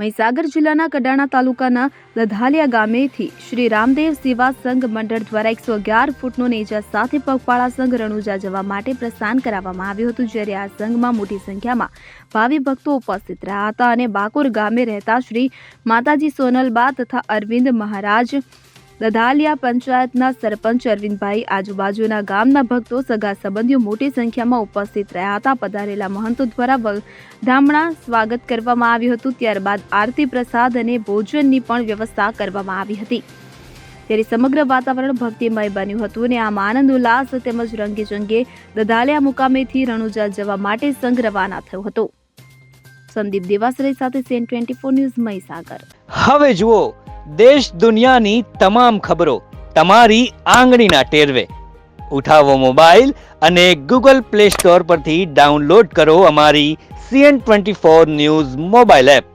મહીસાગર જિલ્લાના કડાણા તાલુકાના લધાલિયા ગામેથી શ્રી રામદેવ સેવા સંઘ મંડળ દ્વારા 111 ફૂટનો નેજા સાથે પગપાળા સંઘ રણુજા જવા માટે પ્રસ્થાન કરાવવામાં આવ્યું હતું, જ્યારે આ સંઘમાં મોટી સંખ્યામાં ભાવિ ભક્તો ઉપસ્થિત રહ્યા હતા અને બાકોર ગામે રહેતા શ્રી માતાજી સોનલબા તથા અરવિંદ મહારાજ, લધાલિયા પંચાયતના સરપંચ અરવિંદભાઈ, આજુબાજુના ગામના ભક્તો, સગા સંબંધીઓ મોટી સંખ્યામાં ઉપસ્થિત રહ્યા હતા. પધારેલા મહંતો દ્વારા ધામણા સ્વાગત કરવામાં આવ્યું હતું. ત્યારબાદ આરતી, પ્રસાદ અને ભોજનની પણ વ્યવસ્થા કરવામાં આવી હતી. ત્યારે સમગ્ર વાતાવરણ ભક્તિમય બન્યું હતું અને આમાં આનંદ ઉલ્લાસ તેમજ રંગેચંગે લધાલિયા મુકામેથી રણુજા જવા માટે સંઘ રવાના થયો હતો. સંદીપ દેવાસરી સાથે સેન 24 ન્યૂઝ, મહીસાગર. હવે જુઓ દેશ દુનિયાની તમામ ખબરો તમારી આંગળીના ટેરવે. ઉઠાવો મોબાઈલ અને Google Play Store પરથી ડાઉનલોડ કરો અમારી CN24 ન્યૂઝ મોબાઈલ એપ.